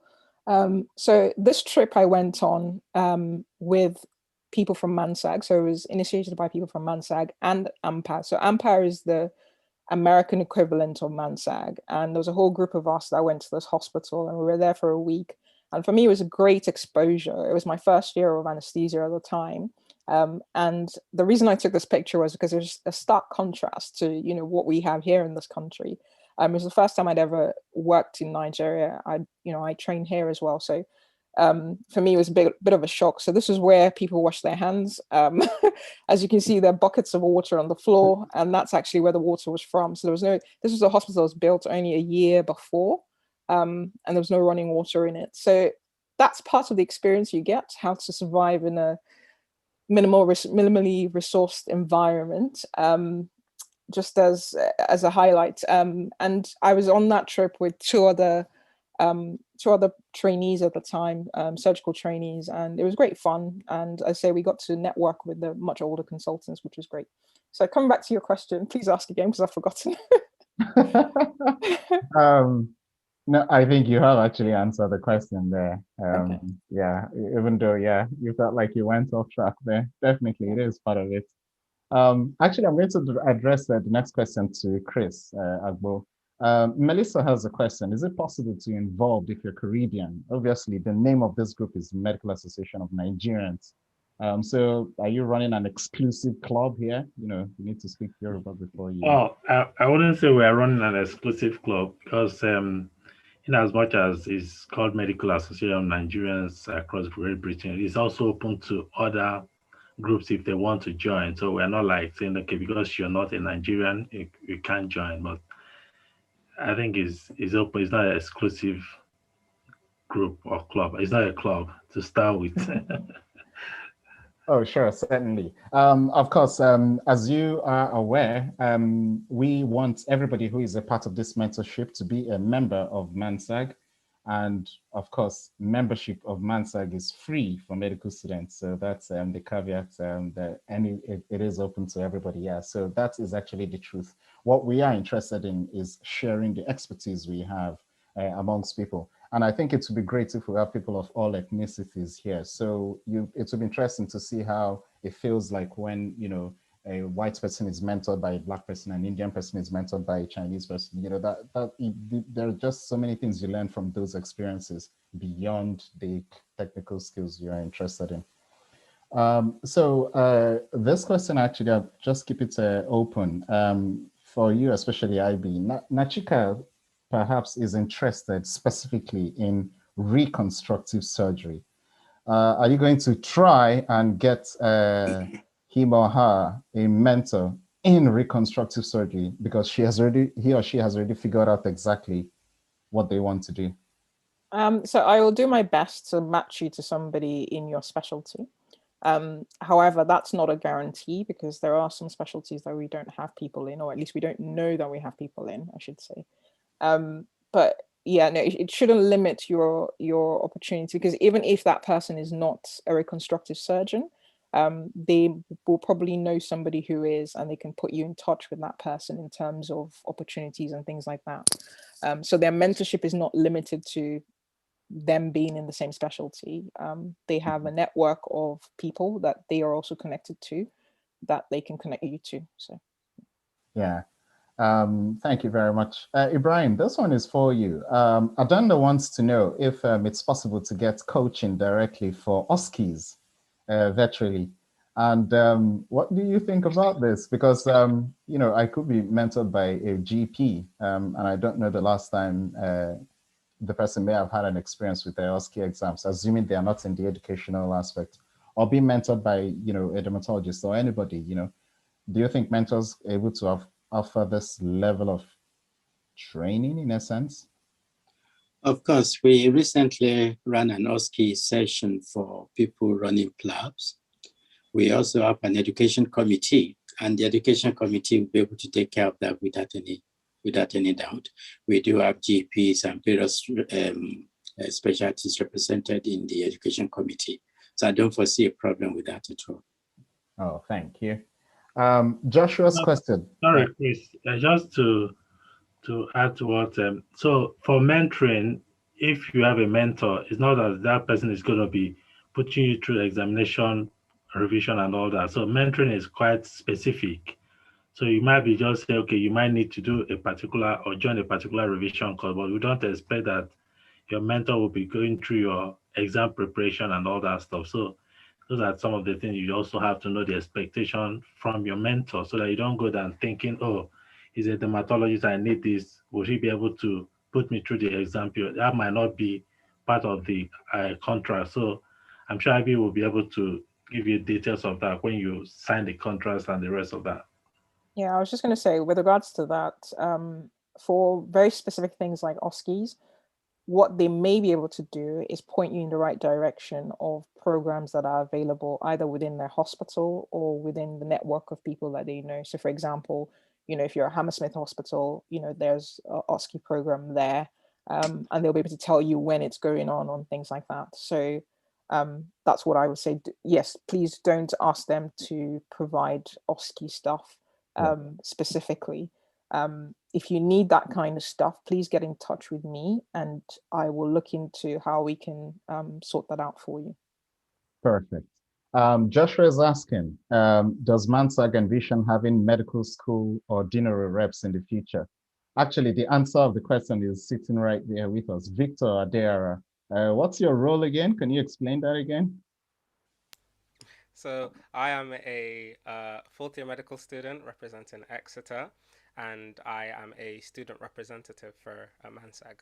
So this trip I went on with people from Mansag. So it was initiated by people from Mansag and AMPA. So AMPA is the American equivalent of Mansag. And there was a whole group of us that went to this hospital, and we were there for a week. And for me, it was a great exposure. It was my first year of anesthesia at the time. And the reason I took this picture was because there's a stark contrast to, you know, what we have here in this country. It was the first time I'd ever worked in Nigeria. I trained here as well. So for me, it was a bit of a shock. So this is where people wash their hands. As you can see, there are buckets of water on the floor, and that's actually where the water was from. So this was a hospital that was built only a year before, and there was no running water in it. So that's part of the experience you get, how to survive in a minimally resourced environment. Just as a highlight, and I was on that trip with two other trainees at the time, surgical trainees, and it was great fun. And I say we got to network with the much older consultants, which was great. So coming back to your question, please ask again because I've forgotten. No, I think you have actually answered the question there. Okay. Yeah, even though, yeah, you felt like you went off track there. Definitely, it is part of it. Actually, I'm going to address the next question to Chris Agbo. Melissa has a question. Is it possible to involve if you're Caribbean? Obviously, the name of this group is Medical Association of Nigerians. So are you running an exclusive club here? You know, you need to speak Yoruba before you. Oh, I wouldn't say we are running an exclusive club because in as much as it's called Medical Association of Nigerians across Great Britain, it's also open to other groups if they want to join. So we're not like saying, okay, because you're not a Nigerian, you can't join. But I think it's open. It's not an exclusive group or club. It's not a club to start with. Oh, sure, certainly. Of course, as you are aware, we want everybody who is a part of this mentorship to be a member of Mansag. And of course, membership of Mansag is free for medical students. So that's the caveat that it is open to everybody. Yeah, so that is actually the truth. What we are interested in is sharing the expertise we have amongst people. And I think it would be great if we have people of all ethnicities here. So it would be interesting to see how it feels like when, you know, a white person is mentored by a Black person, an Indian person is mentored by a Chinese person. You know, there are just so many things you learn from those experiences beyond the technical skills you are interested in. So this question, actually, I'll just keep it open for you, especially IB. Nachika perhaps is interested specifically in reconstructive surgery. Are you going to try and get him or her a mentor in reconstructive surgery because he or she has already figured out exactly what they want to do? So I will do my best to match you to somebody in your specialty. However, that's not a guarantee because there are some specialties that we don't have people in, or at least we don't know that we have people in, I should say. But yeah, no, it shouldn't limit your opportunity because even if that person is not a reconstructive surgeon, they will probably know somebody who is, and they can put you in touch with that person in terms of opportunities and things like that. So their mentorship is not limited to them being in the same specialty. They have a network of people that they are also connected to that they can connect you to. So yeah. Thank you very much. Ibrahim, this one is for you. Adanda wants to know if it's possible to get coaching directly for OSCEs virtually. And what do you think about this? Because, you know, I could be mentored by a GP, and I don't know the last time the person may have had an experience with the OSCE exams, assuming they are not in the educational aspect, or be mentored by, you know, a dermatologist or anybody, you know. Do you think mentors are able to offer this level of training in a sense? Of course, we recently ran an OSCE session for people running clubs. We also have an education committee, and the education committee will be able to take care of that without any doubt. We do have GPs and various specialties represented in the education committee. So I don't foresee a problem with that at all. Oh, thank you. Joshua's question. Sorry, Chris, just to add to what, so for mentoring, if you have a mentor, it's not that that person is going to be putting you through examination, revision, and all that. So mentoring is quite specific. So you might be just say, okay, you might need to do a particular or join a particular revision course, but we don't expect that your mentor will be going through your exam preparation and all that stuff. So those are some of the things you also have to know the expectation from your mentor so that you don't go down thinking, oh, he's a dermatologist, I need this. Will he be able to put me through the exam period? That might not be part of the contract. So I'm sure IB will be able to give you details of that when you sign the contracts and the rest of that. Yeah, I was just going to say, with regards to that, for very specific things like OSCEs, what they may be able to do is point you in the right direction of programs that are available either within their hospital or within the network of people that they know. So for example, if you're a Hammersmith hospital, there's a OSCE program there, and they'll be able to tell you when it's going on things like that. So that's what I would say. Yes, please don't ask them to provide OSCE stuff specifically. If you need that kind of stuff, please get in touch with me and I will look into how we can sort that out for you. Perfect. Joshua is asking, does Mansag envision having medical school or ordinary reps in the future? Actually, the answer of the question is sitting right there with us. Victor Adeyera, what's your role again? Can you explain that again? So I am a fourth year medical student representing Exeter, and I am a student representative for Mansag.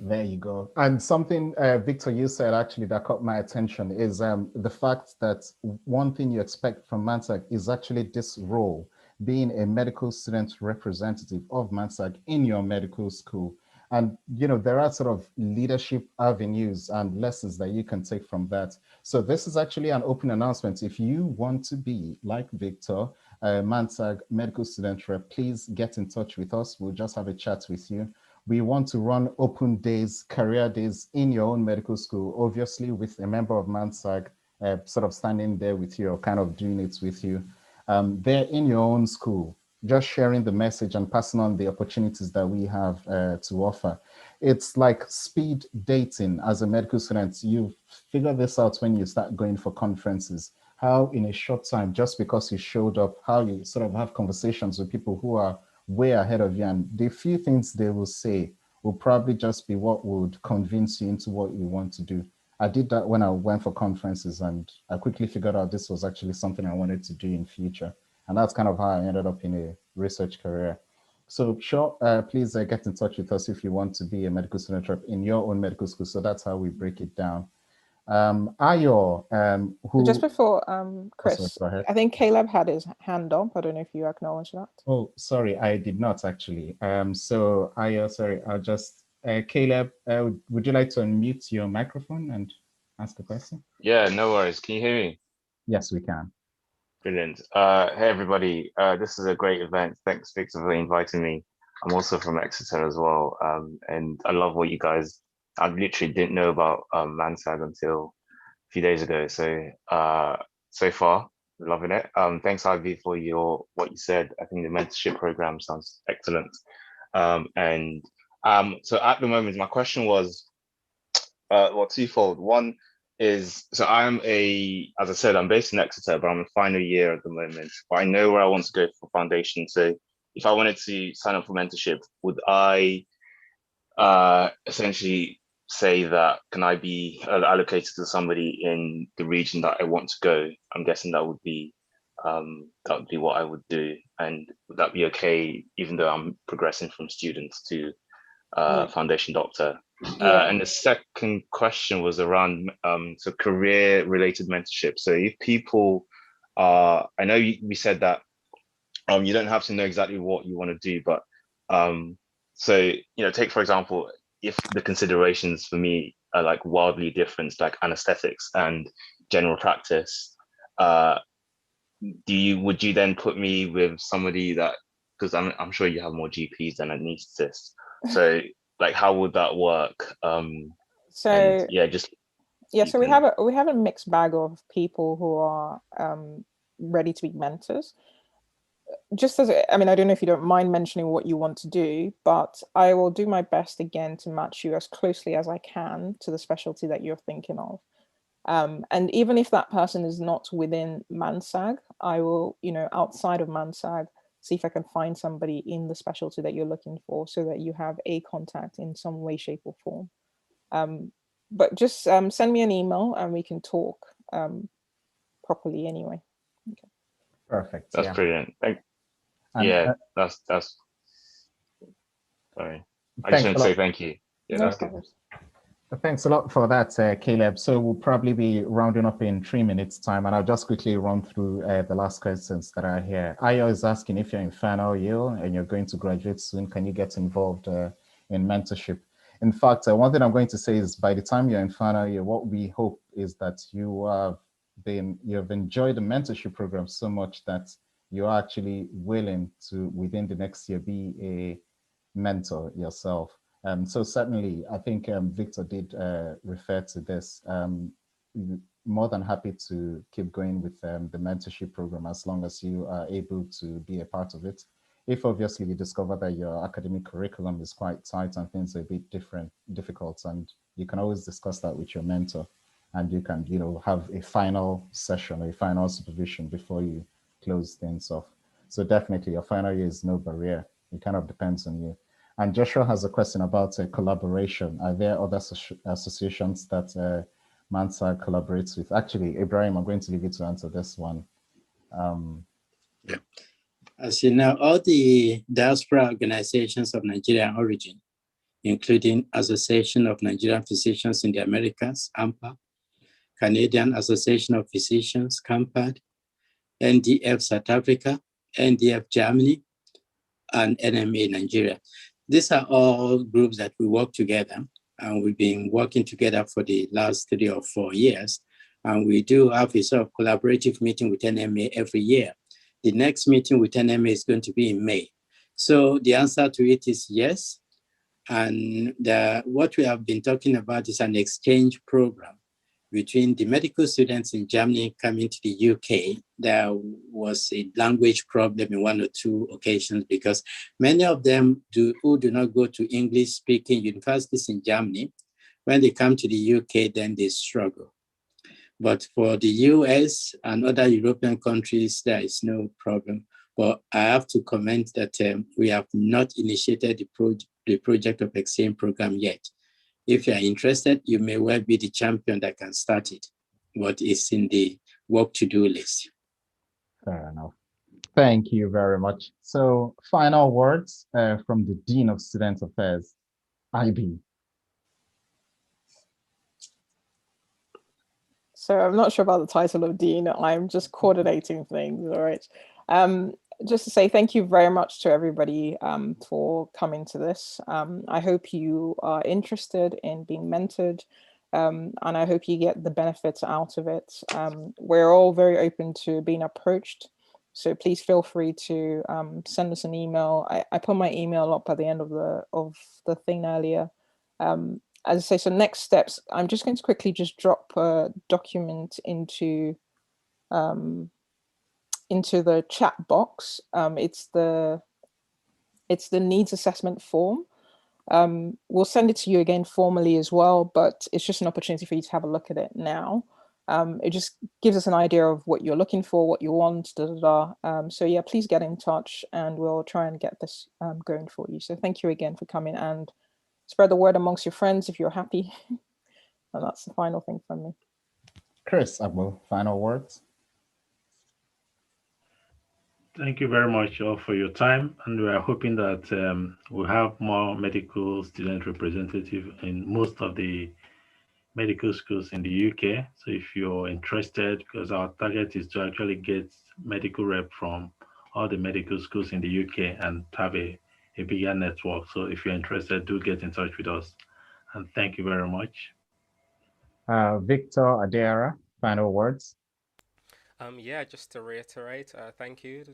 There you go. And something, Victor, you said actually that caught my attention is the fact that one thing you expect from Mansag is actually this role, being a medical student representative of Mansag in your medical school. And, there are sort of leadership avenues and lessons that you can take from that. So this is actually an open announcement. If you want to be like Victor, Mansag medical student rep, please get in touch with us. We'll just have a chat with you. We want to run open days, career days in your own medical school, obviously with a member of Mansag sort of standing there with you or kind of doing it with you. They're in your own school, just sharing the message and passing on the opportunities that we have to offer. It's like speed dating as a medical student. You figure this out when you start going for conferences, how in a short time, just because you showed up, how you sort of have conversations with people who are way ahead of you, and the few things they will say will probably just be what would convince you into what you want to do. I did that when I went for conferences, and I quickly figured out this was actually something I wanted to do in future. And that's kind of how I ended up in a research career. So sure, please get in touch with us if you want to be a medical student rep in your own medical school. So that's how we break it down. Ayo, who... Just before, Chris, oh, sorry, I think Caleb had his hand up. I don't know if you acknowledge that. Oh, sorry, I did not actually. So Ayo, sorry, I'll just, Caleb, would you like to unmute your microphone and ask a question? Yeah, no worries. Can you hear me? Yes, we can. Brilliant. Hey, everybody. This is a great event. Thanks, Victor, for inviting me. I'm also from Exeter as well. And I love what you guys, I literally didn't know about Mansag until a few days ago. So, so far, loving it. Thanks, Ivy, for what you said. I think the mentorship program sounds excellent. So at the moment, my question was, twofold. One is, so as I said, I'm based in Exeter, but I'm in final year at the moment. But I know where I want to go for foundation. So if I wanted to sign up for mentorship, would I essentially say that can I be allocated to somebody in the region that I want to go? I'm guessing that would be what I would do. And would that be okay, even though I'm progressing from students to foundation doctor? And the second question was around so career related mentorship. So if people I know we said that you don't have to know exactly what you want to do, but so take for example, if the considerations for me are like wildly different, like anesthetics and general practice, would you then put me with somebody that, because I'm sure you have more GPs than anesthetists, so like how would that work? So we have a mixed bag of people who are ready to be mentors. Just as, I mean, I don't know if you don't mind mentioning what you want to do, but I will do my best again to match you as closely as I can to the specialty that you're thinking of. And even if that person is not within Mansag, I will, outside of Mansag, see if I can find somebody in the specialty that you're looking for so that you have a contact in some way, shape or form. But just send me an email and we can talk properly anyway. Okay. Perfect. That's brilliant. That's sorry. I just want to say thank you. Yeah, No that's good. problems. Thanks a lot for that, Caleb. So we'll probably be rounding up in 3 minutes time, and I'll just quickly run through the last questions that are here. Ayo is asking if you're in final year and you're going to graduate soon, can you get involved in mentorship? In fact, one thing I'm going to say is by the time you're in final year, what we hope is that you have enjoyed the mentorship program so much that you're actually willing to, within the next year, be a mentor yourself. So certainly, I think Victor did refer to this. More than happy to keep going with the mentorship program as long as you are able to be a part of it. If obviously you discover that your academic curriculum is quite tight and things are a bit difficult, and you can always discuss that with your mentor, and you can, have a final session or a final supervision before you close things off. So definitely, your final year is no barrier. It kind of depends on you. And Joshua has a question about collaboration. Are there other associations that Mansag collaborates with? Actually, Ibrahim, I'm going to leave you to answer this one. Yeah. As you know, all the diaspora organizations of Nigerian origin, including Association of Nigerian Physicians in the Americas, AMPA, Canadian Association of Physicians, CAMPAD, NDF South Africa, NDF Germany, and NMA Nigeria. These are all groups that we work together, and we've been working together for the last 3 or 4 years. And we do have a sort of collaborative meeting with NMA every year. The next meeting with NMA is going to be in May. So the answer to it is yes. And what we have been talking about is an exchange program between the medical students in Germany coming to the UK. There was a language problem in 1 or 2 occasions because many of them who do not go to English-speaking universities in Germany, when they come to the UK, then they struggle. But for the US and other European countries, there is no problem. But I have to comment that we have not initiated the project of exchange program yet. If you are interested, you may well be the champion that can start it, but it's in the work to-do list. Fair enough. Thank you very much. So final words from the Dean of Student Affairs, IB. So I'm not sure about the title of Dean. I'm just coordinating things, all right? Just to say thank you very much to everybody for coming to this. I hope you are interested in being mentored, and I hope you get the benefits out of it. We're all very open to being approached, so please feel free to send us an email. I put my email up at the end of the thing earlier. As I say, so next steps, I'm just going to quickly just drop a document into the chat box. It's the needs assessment form. We'll send it to you again formally as well, but it's just an opportunity for you to have a look at it now. It just gives us an idea of what you're looking for, what you want, so yeah, please get in touch and we'll try and get this going for you. So thank you again for coming, and spread the word amongst your friends if you're happy. And that's the final thing from me. Chris, Agbo, final words. Thank you very much all for your time, and we are hoping that we'll have more medical student representative in most of the medical schools in the UK. So if you're interested, because our target is to actually get medical rep from all the medical schools in the UK and have a bigger network. So if you're interested, do get in touch with us. And thank you very much. Victor, Adeyera, final words. Yeah, just to reiterate, thank you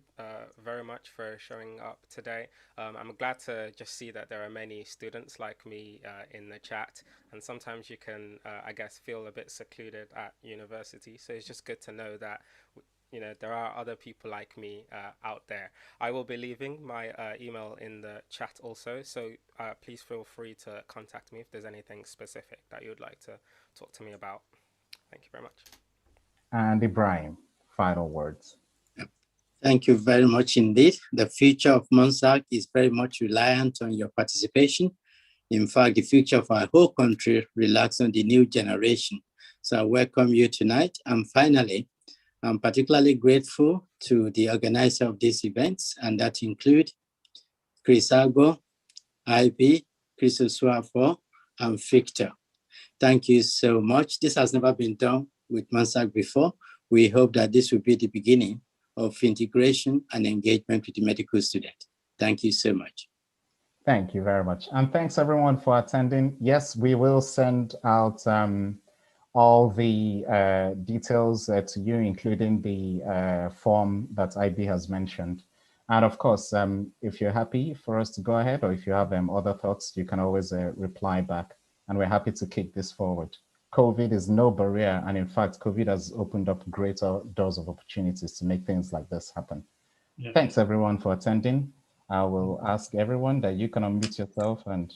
very much for showing up today. I'm glad to just see that there are many students like me in the chat, and sometimes you can, I guess, feel a bit secluded at university. So it's just good to know that you know, there are other people like me out there. I will be leaving my email in the chat also, so please feel free to contact me if there's anything specific that you would like to talk to me about. Thank you very much. And Ibrahim, final words. Thank you very much indeed. The future of Mansag is very much reliant on your participation. In fact, the future of our whole country relies on the new generation. So I welcome you tonight. And finally, I'm particularly grateful to the organizer of these events, and that include Chris Agbo, IB, Chris Osuafor, and Victor. Thank you so much. This has never been done with Mansag before. We hope that this will be the beginning of integration and engagement with the medical student. Thank you so much. Thank you very much. And thanks everyone for attending. Yes, we will send out all the details to you, including the form that IB has mentioned. And of course, if you're happy for us to go ahead, or if you have other thoughts, you can always reply back. And we're happy to kick this forward. COVID is no barrier. And in fact, COVID has opened up greater doors of opportunities to make things like this happen. Yeah. Thanks everyone for attending. I will ask everyone that you can unmute yourself and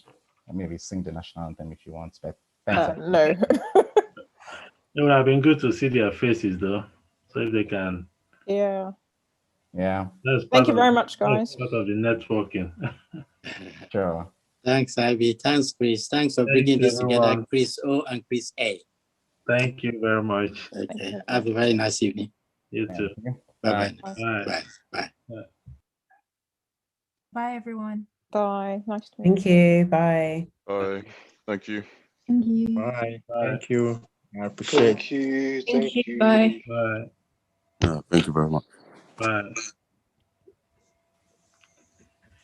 maybe sing the national anthem if you want, but thanks. No. It would have been good to see their faces though. So if they can. Yeah. Yeah. Thank you very much, guys. Part of the networking. Sure. Thanks, Ivy. Thanks, Chris. Thanks for bringing this together, Chris O and Chris A. Thank you very much. Okay. Have a very nice evening. You too. Bye-bye. Bye. Bye. Bye. Bye, everyone. Bye. Nice to meet you. Thank you. Bye. Bye. Thank you. Thank you. Bye. Thank you. I appreciate it. Thank you. Bye. Bye. Thank you very much. Bye.